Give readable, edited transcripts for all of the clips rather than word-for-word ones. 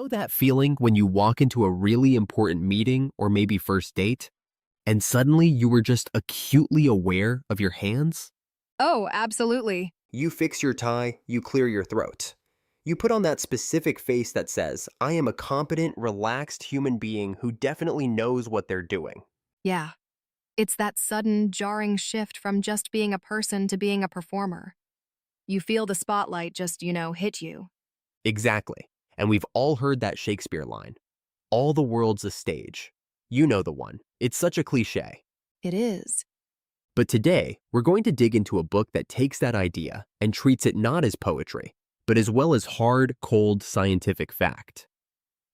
know that feeling when you walk into a really important meeting or maybe first date, and suddenly you were just acutely aware of your hands? Oh, absolutely. You fix your tie, you clear your throat. You put on that specific face that says, I am a competent, relaxed human being who definitely knows what they're doing. Yeah. It's that sudden, jarring shift from just being a person to being a performer. You feel the spotlight just, hit you. Exactly. And we've all heard that Shakespeare line. All the world's a stage. You know the one. It's such a cliche. It is. But today, we're going to dig into a book that takes that idea and treats it not as poetry, but as well as hard, cold scientific fact.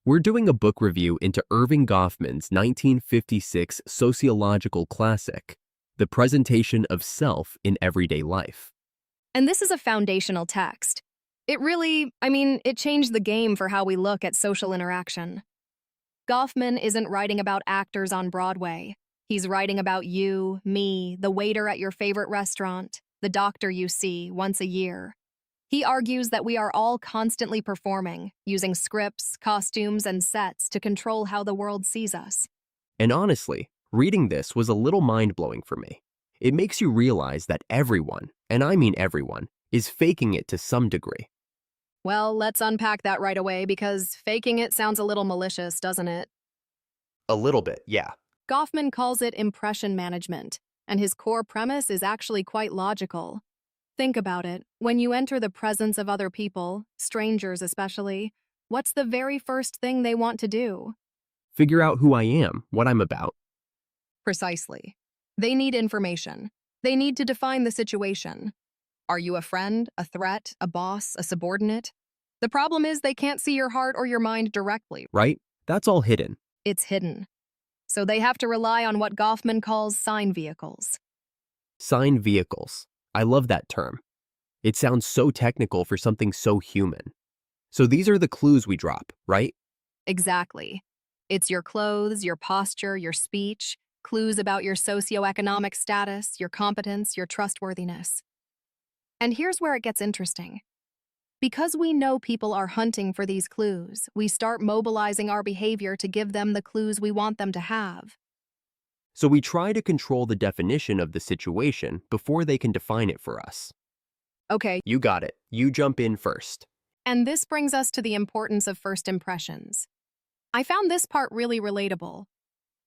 We're doing a book review into Erving Goffman's 1956 sociological classic, The Presentation of Self in Everyday Life. And this is a foundational text. It changed the game for how we look at social interaction. Goffman isn't writing about actors on Broadway. He's writing about you, me, the waiter at your favorite restaurant, the doctor you see once a year. He argues that we are all constantly performing, using scripts, costumes, and sets to control how the world sees us. And honestly, reading this was a little mind-blowing for me. It makes you realize that everyone, and I mean everyone, is faking it to some degree. Well, let's unpack that right away because faking it sounds a little malicious, doesn't it? A little bit, yeah. Goffman calls it impression management, and his core premise is actually quite logical. Think about it. When you enter the presence of other people, strangers especially, what's the very first thing they want to do? Figure out who I am, what I'm about. Precisely. They need information. They need to define the situation. Are you a friend, a threat, a boss, a subordinate? The problem is they can't see your heart or your mind directly. Right? That's all hidden. It's hidden. So they have to rely on what Goffman calls sign vehicles. Sign vehicles. I love that term. It sounds so technical for something so human. So these are the clues we drop, right? Exactly. It's your clothes, your posture, your speech, clues about your socioeconomic status, your competence, your trustworthiness. And here's where it gets interesting. Because we know people are hunting for these clues, we start mobilizing our behavior to give them the clues we want them to have. So we try to control the definition of the situation before they can define it for us. Okay, You got it. You jump in first. and this brings us to the importance of first impressions. I found this part really relatable.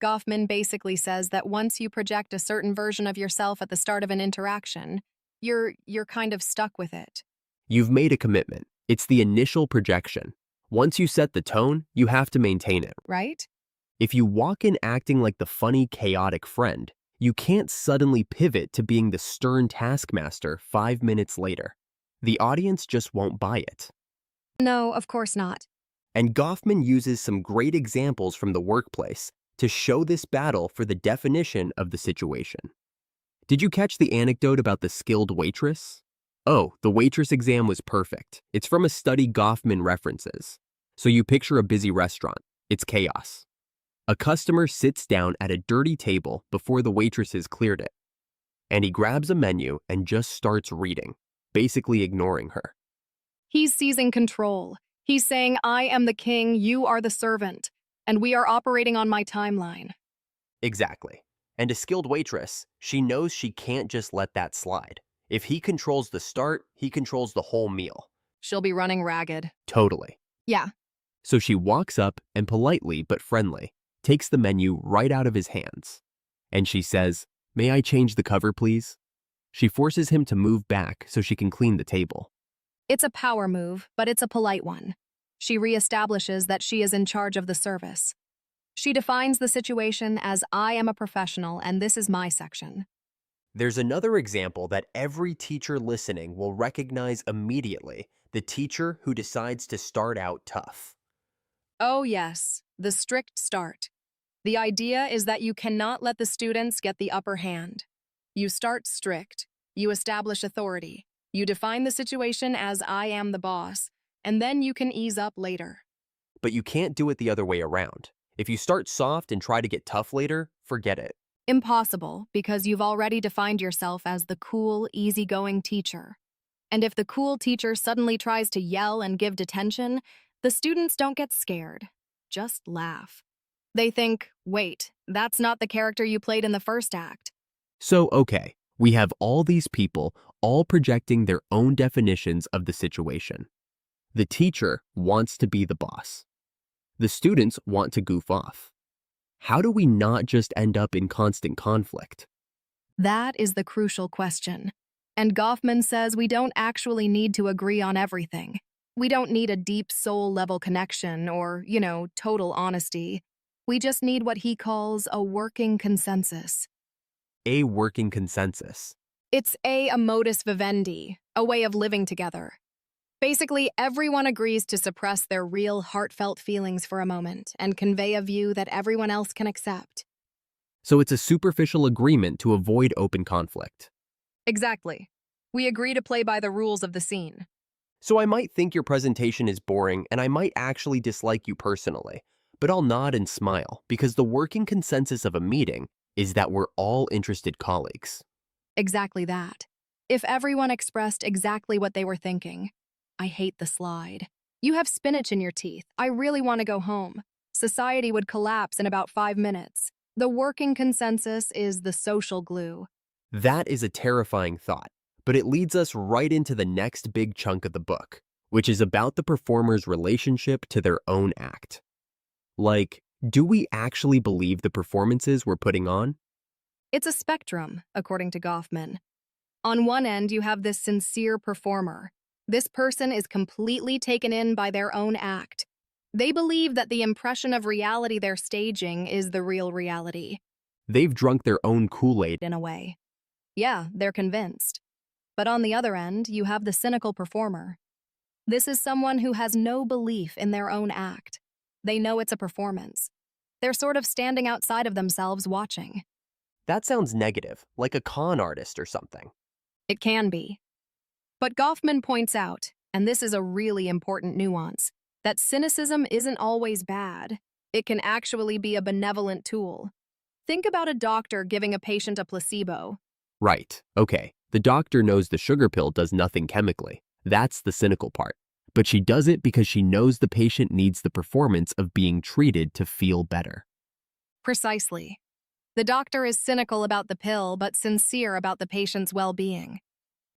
Goffman basically says that once you project a certain version of yourself at the start of an interaction, you're kind of stuck with it. You've made a commitment. It's the initial projection. Once you set the tone, you have to maintain it. Right? If you walk in acting like the funny, chaotic friend, you can't suddenly pivot to being the stern taskmaster 5 minutes later. The audience just won't buy it. No, of course not. And Goffman uses some great examples from the workplace to show this battle for the definition of the situation. Did you catch the anecdote about the skilled waitress? Oh, the waitress exam was perfect. It's from a study Goffman references. So you picture a busy restaurant. It's chaos. A customer sits down at a dirty table before the waitresses cleared it. And he grabs a menu and just starts reading, basically ignoring her. He's seizing control. He's saying, I am the king, you are the servant, and we are operating on my timeline. Exactly. And a skilled waitress, she knows she can't just let that slide. If he controls the start, he controls the whole meal. She'll be running ragged. Totally. Yeah. So she walks up and politely but friendly takes the menu right out of his hands. And she says, "May I change the cover, please?" She forces him to move back so she can clean the table. It's a power move, but it's a polite one. She reestablishes that she is in charge of the service. She defines the situation as I am a professional and this is my section. There's another example that every teacher listening will recognize immediately, the teacher who decides to start out tough. Oh yes, the strict start. The idea is that you cannot let the students get the upper hand. You start strict, you establish authority, you define the situation as I am the boss, and then you can ease up later. But you can't do it the other way around. If you start soft and try to get tough later, forget it. Impossible, because you've already defined yourself as the cool, easygoing teacher. And if the cool teacher suddenly tries to yell and give detention, The students don't get scared, just laugh. They think, wait, that's not the character you played in the first act. So, okay, we have all these people all projecting their own definitions of the situation. The teacher wants to be the boss. The students want to goof off. How do we not just end up in constant conflict? That is the crucial question. And Goffman says we don't actually need to agree on everything. We don't need a deep soul-level connection or, total honesty. We just need what he calls a working consensus. A working consensus. It's a modus vivendi, a way of living together. Basically, everyone agrees to suppress their real heartfelt feelings for a moment and convey a view that everyone else can accept. So it's a superficial agreement to avoid open conflict. Exactly. We agree to play by the rules of the scene. So I might think your presentation is boring and I might actually dislike you personally, but I'll nod and smile because the working consensus of a meeting is that we're all interested colleagues. Exactly that. If everyone expressed exactly what they were thinking, I hate the slide. You have spinach in your teeth. I really want to go home. Society would collapse in about 5 minutes. The working consensus is the social glue. That is a terrifying thought, but it leads us right into the next big chunk of the book, which is about the performer's relationship to their own act. Like, do we actually believe the performances we're putting on? It's a spectrum, according to Goffman. On one end, you have this sincere performer. This person is completely taken in by their own act. They believe that the impression of reality they're staging is the real reality. They've drunk their own Kool-Aid. In a way. Yeah, they're convinced. But on the other end, you have the cynical performer. This is someone who has no belief in their own act. They know it's a performance. They're sort of standing outside of themselves watching. That sounds negative, like a con artist or something. It can be. But Goffman points out, and this is a really important nuance, that cynicism isn't always bad. It can actually be a benevolent tool. Think about a doctor giving a patient a placebo. Right, okay, the doctor knows the sugar pill does nothing chemically. That's the cynical part. But she does it because she knows the patient needs the performance of being treated to feel better. Precisely. The doctor is cynical about the pill, but sincere about the patient's well-being.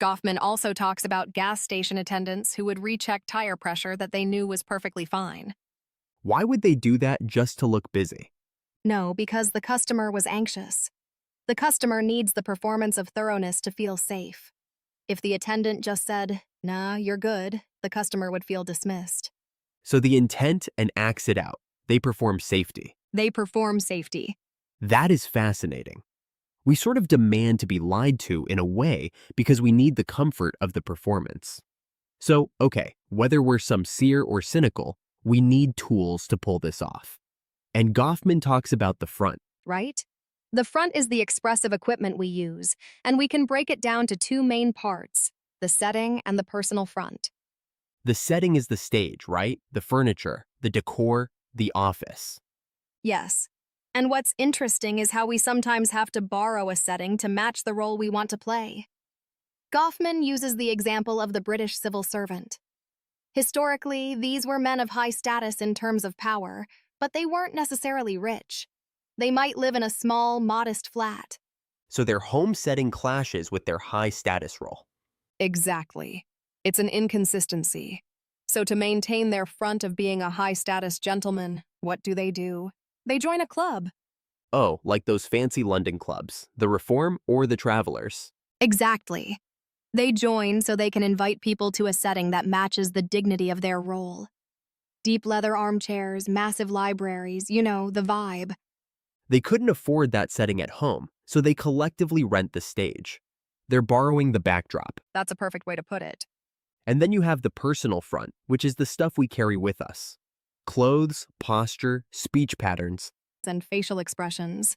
Goffman also talks about gas station attendants who would recheck tire pressure that they knew was perfectly fine. Why would they do that just to look busy? No, because the customer was anxious. The customer needs the performance of thoroughness to feel safe. If the attendant just said, "Nah, you're good," the customer would feel dismissed. So the intent and acts it out. They perform safety. They perform safety. That is fascinating. We sort of demand to be lied to in a way because we need the comfort of the performance. So, okay, whether we're sincere or cynical, we need tools to pull this off. And Goffman talks about the front. Right? The front is the expressive equipment we use, and we can break it down to 2 main parts, the setting and the personal front. The setting is the stage, right? The furniture, the decor, the office. Yes. And what's interesting is how we sometimes have to borrow a setting to match the role we want to play. Goffman uses the example of the British civil servant. Historically, these were men of high status in terms of power, but they weren't necessarily rich. They might live in a small, modest flat. So their home setting clashes with their high status role. Exactly. It's an inconsistency. So to maintain their front of being a high-status gentleman, what do? They join a club. Oh, like those fancy London clubs, the Reform or the Travelers. Exactly. They join so they can invite people to a setting that matches the dignity of their role. Deep leather armchairs, massive libraries, the vibe. They couldn't afford that setting at home, so they collectively rent the stage. They're borrowing the backdrop. That's a perfect way to put it. And then you have the personal front, which is the stuff we carry with us. Clothes, posture, speech patterns. And facial expressions.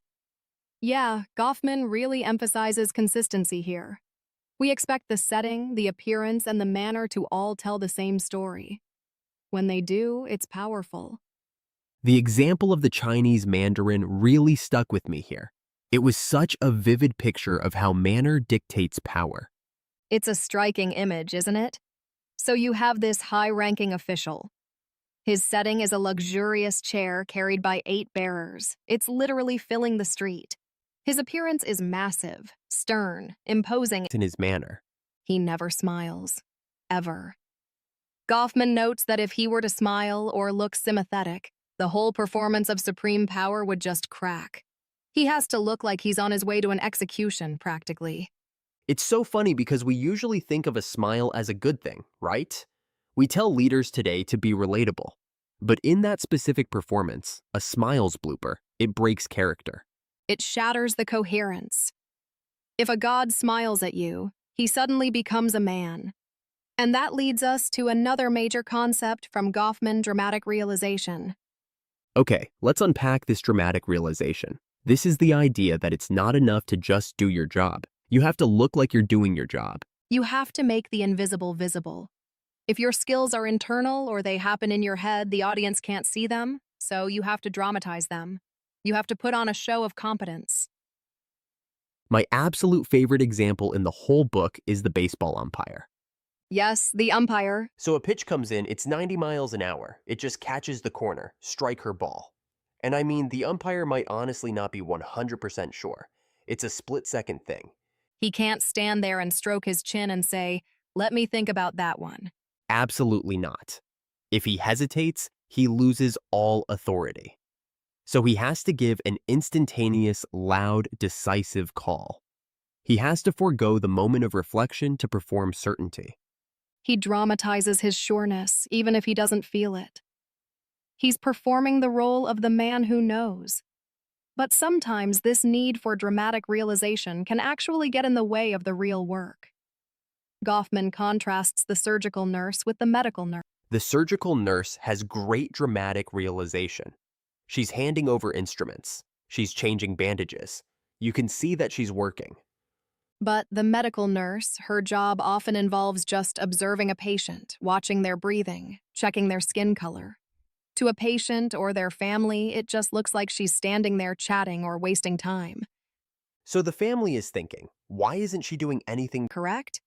Yeah, Goffman really emphasizes consistency here. We expect the setting, the appearance, and the manner to all tell the same story. When they do, it's powerful. The example of the Chinese mandarin really stuck with me here. It was such a vivid picture of how manner dictates power. It's a striking image, isn't it? So you have this high-ranking official. His setting is a luxurious chair carried by 8 bearers. It's literally filling the street. His appearance is massive, stern, imposing. In his manner. He never smiles. Ever. Goffman notes that if he were to smile or look sympathetic, the whole performance of supreme power would just crack. He has to look like he's on his way to an execution, practically. It's so funny because we usually think of a smile as a good thing, right? We tell leaders today to be relatable. But in that specific performance, a smiles blooper, it breaks character. It shatters the coherence. If a god smiles at you, he suddenly becomes a man. And that leads us to another major concept from Goffman dramatic realization. Okay, let's unpack this dramatic realization. This is the idea that it's not enough to just do your job. You have to look like you're doing your job. You have to make the invisible visible. If your skills are internal or they happen in your head, the audience can't see them, so you have to dramatize them. You have to put on a show of competence. My absolute favorite example in the whole book is the baseball umpire. Yes, the umpire. So a pitch comes in, it's 90 miles an hour. It just catches the corner, strike her ball. And I mean, the umpire might honestly not be 100% sure. It's a split-second thing. He can't stand there and stroke his chin and say, "Let me think about that one." Absolutely not. If he hesitates, he loses all authority. So he has to give an instantaneous, loud, decisive call. He has to forego the moment of reflection to perform certainty. He dramatizes his sureness, even if he doesn't feel it. He's performing the role of the man who knows. But sometimes this need for dramatic realization can actually get in the way of the real work. Goffman contrasts the surgical nurse with the medical nurse. The surgical nurse has great dramatic realization. She's handing over instruments. She's changing bandages. You can see that she's working. But the medical nurse, her job often involves just observing a patient, watching their breathing, checking their skin color. To a patient or their family, it just looks like she's standing there chatting or wasting time. So the family is thinking, why isn't she doing anything? Correct?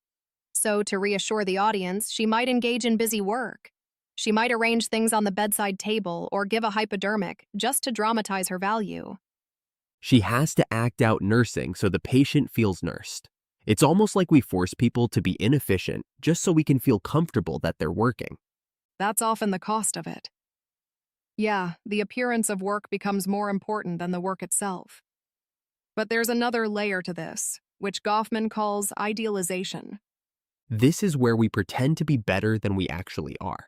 So to reassure the audience, she might engage in busy work. She might arrange things on the bedside table or give a hypodermic just to dramatize her value. She has to act out nursing so the patient feels nursed. It's almost like we force people to be inefficient just so we can feel comfortable that they're working. That's often the cost of it. Yeah, the appearance of work becomes more important than the work itself. But there's another layer to this, which Goffman calls idealization. This is where we pretend to be better than we actually are.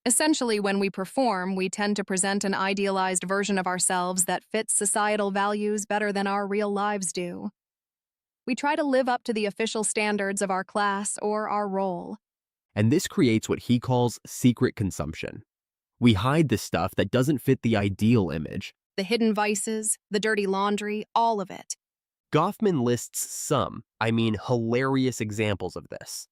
Essentially, when we perform, we tend to present an idealized version of ourselves that fits societal values better than our real lives do. We try to live up to the official standards of our class or our role. And this creates what he calls secret consumption. We hide the stuff that doesn't fit the ideal image. The hidden vices, the dirty laundry, all of it. Goffman lists some, hilarious examples of this.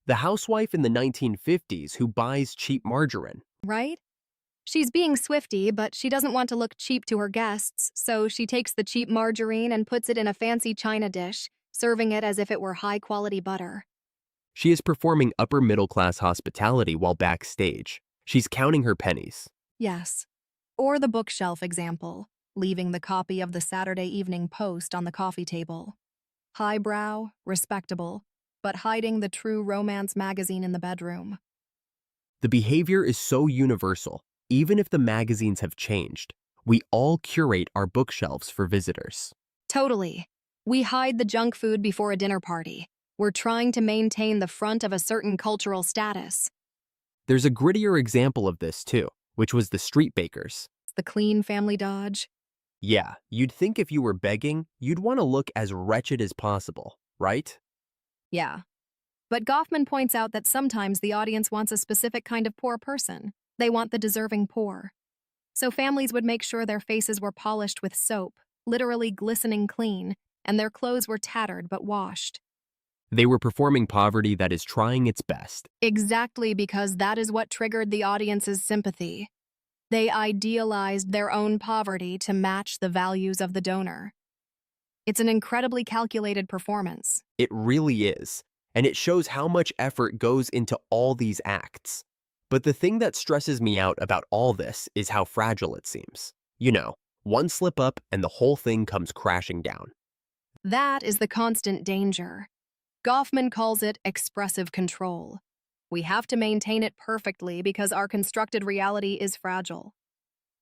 The housewife in the 1950s who buys cheap margarine. Right? She's being swifty, but she doesn't want to look cheap to her guests, so she takes the cheap margarine and puts it in a fancy china dish, serving it as if it were high-quality butter. She is performing upper-middle-class hospitality while backstage. She's counting her pennies. Yes. Or the bookshelf example, leaving the copy of the Saturday Evening Post on the coffee table. Highbrow, respectable, but hiding the true romance magazine in the bedroom. The behavior is so universal, even if the magazines have changed. We all curate our bookshelves for visitors. Totally. We hide the junk food before a dinner party. We're trying to maintain the front of a certain cultural status. There's a grittier example of this too, which was the street bakers. The clean family dodge. Yeah, you'd think if you were begging, you'd want to look as wretched as possible, right? Yeah. But Goffman points out that sometimes the audience wants a specific kind of poor person. They want the deserving poor. So families would make sure their faces were polished with soap, literally glistening clean, and their clothes were tattered but washed. They were performing poverty that is trying its best. Exactly because that is what triggered the audience's sympathy. They idealized their own poverty to match the values of the donor. It's an incredibly calculated performance. It really is, and it shows how much effort goes into all these acts. But the thing that stresses me out about all this is how fragile it seems. You know, one slip up and the whole thing comes crashing down. That is the constant danger. Goffman calls it expressive control. We have to maintain it perfectly because our constructed reality is fragile.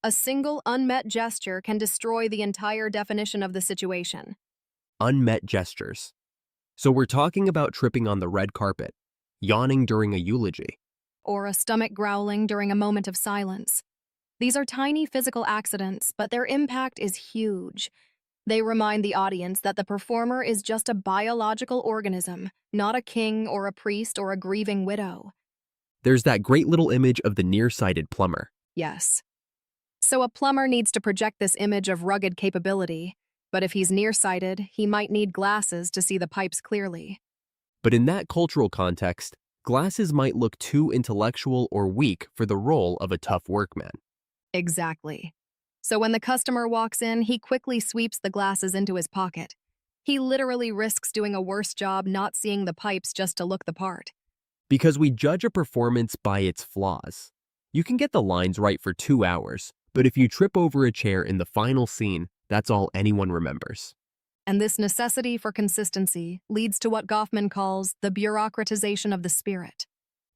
A single unmet gesture can destroy the entire definition of the situation. Unmet gestures. So we're talking about tripping on the red carpet, yawning during a eulogy. Or a stomach growling during a moment of silence. These are tiny physical accidents, but their impact is huge. They remind the audience that the performer is just a biological organism, not a king or a priest or a grieving widow. There's that great little image of the nearsighted plumber. Yes. So a plumber needs to project this image of rugged capability, but if he's nearsighted, he might need glasses to see the pipes clearly. But in that cultural context, glasses might look too intellectual or weak for the role of a tough workman. Exactly. So when the customer walks in, he quickly sweeps the glasses into his pocket. He literally risks doing a worse job not seeing the pipes just to look the part. Because we judge a performance by its flaws. You can get the lines right for 2 hours, but if you trip over a chair in the final scene, that's all anyone remembers. And this necessity for consistency leads to what Goffman calls the bureaucratization of the spirit.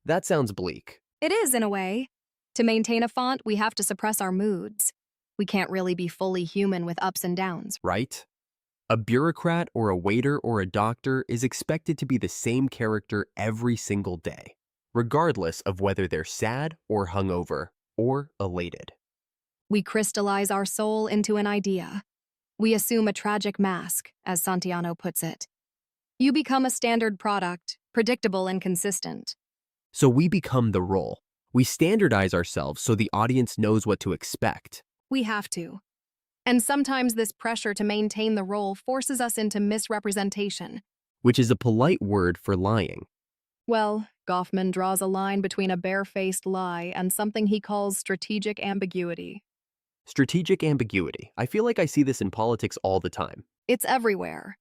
That sounds bleak. It is, in a way. To maintain a font, we have to suppress our moods. We can't really be fully human with ups and downs. Right? A bureaucrat or a waiter or a doctor is expected to be the same character every single day, regardless of whether they're sad or hungover or elated. We crystallize our soul into an idea. We assume a tragic mask, as Santiano puts it. You become a standard product, predictable and consistent. So we become the role. We standardize ourselves so the audience knows what to expect. We have to. And sometimes this pressure to maintain the role forces us into misrepresentation. Which is a polite word for lying. Well, Goffman draws a line between a barefaced lie and something he calls strategic ambiguity. Strategic ambiguity. I feel like I see this in politics all the time. It's everywhere.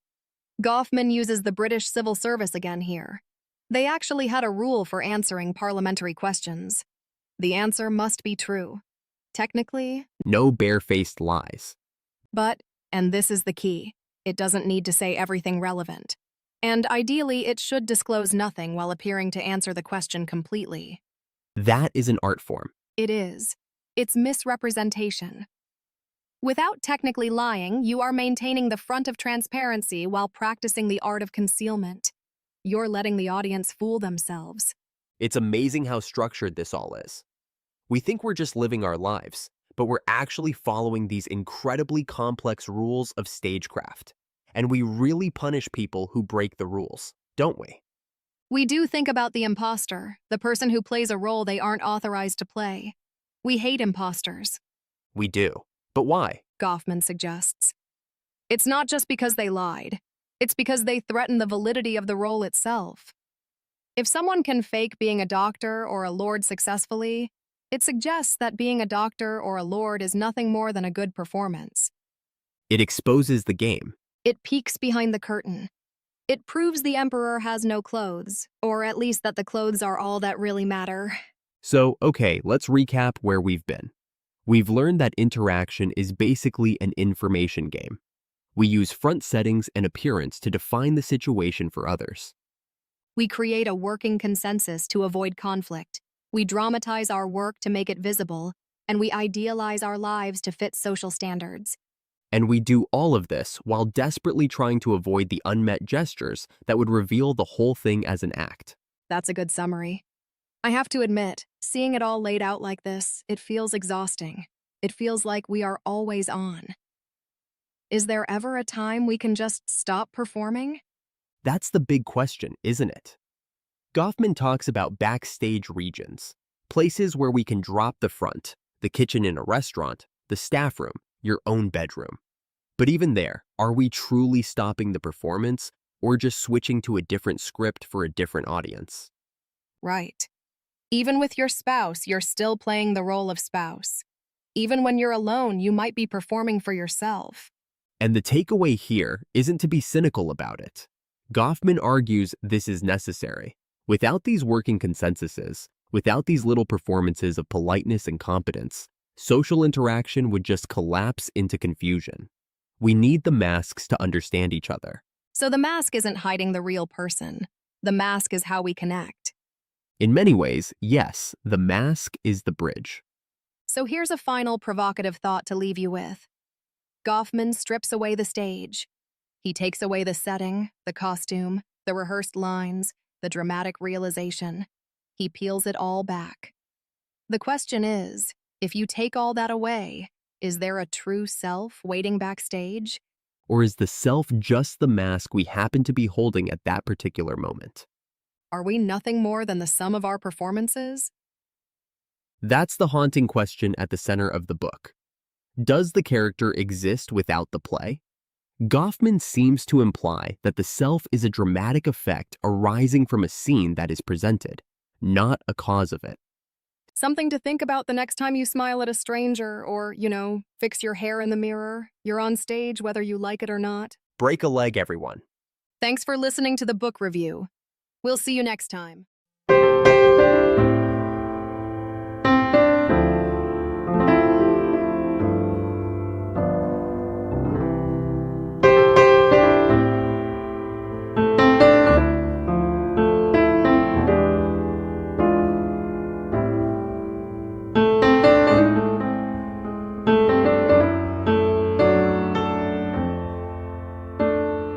Goffman uses the British civil service again here. They actually had a rule for answering parliamentary questions. The answer must be true. Technically, No barefaced lies. but, and this is the key, it doesn't need to say everything relevant. And ideally, it should disclose nothing while appearing to answer the question completely. That is an art form. It is. It's misrepresentation. Without technically lying, you are maintaining the front of transparency while practicing the art of concealment. You're letting the audience fool themselves. It's amazing how structured this all is. We think we're just living our lives, but we're actually following these incredibly complex rules of stagecraft. And we really punish people who break the rules, don't we? We do think about the imposter, the person who plays a role they aren't authorized to play. We hate imposters, We do. But why? Goffman suggests. It's not just because they lied. It's because they threaten the validity of the role itself. If someone can fake being a doctor or a lord successfully, it suggests that being a doctor or a lord is nothing more than a good performance. It exposes the game. It peeks behind the curtain. It proves the emperor has no clothes, or at least that the clothes are all that really matter. So, okay, let's recap where we've been. We've learned that interaction is basically an information game. We use front settings and appearance to define the situation for others. We create a working consensus to avoid conflict. We dramatize our work to make it visible, and we idealize our lives to fit social standards. And we do all of this while desperately trying to avoid the unmet gestures that would reveal the whole thing as an act. That's a good summary. I have to admit, seeing it all laid out like this, it feels exhausting. It feels like we are always on. Is there ever a time we can just stop performing? That's the big question, isn't it? Goffman talks about backstage regions, places where we can drop the front, the kitchen in a restaurant, the staff room, your own bedroom. But even there, are we truly stopping the performance or just switching to a different script for a different audience? Right. Even with your spouse, you're still playing the role of spouse. Even when you're alone, you might be performing for yourself. And the takeaway here isn't to be cynical about it. Goffman argues this is necessary. Without these working consensuses, Without these little performances of politeness and competence, social interaction would just collapse into confusion. We need the masks to understand each other. So the mask isn't hiding the real person. The mask is how we connect. In many ways, yes, the mask is the bridge. So here's a final provocative thought to leave you with. Goffman strips away the stage. He takes away the setting, the costume, the rehearsed lines, the dramatic realization. He peels it all back. The question is, if you take all that away, is there a true self waiting backstage? Or is the self just the mask we happen to be holding at that particular moment? Are we nothing more than the sum of our performances? That's the haunting question at the center of the book. Does the character exist without the play? Goffman seems to imply that the self is a dramatic effect arising from a scene that is presented, not a cause of it. Something to think about the next time you smile at a stranger or, fix your hair in the mirror. You're on stage whether you like it or not. Break a leg, everyone. Thanks for listening to the book review. We'll see you next time.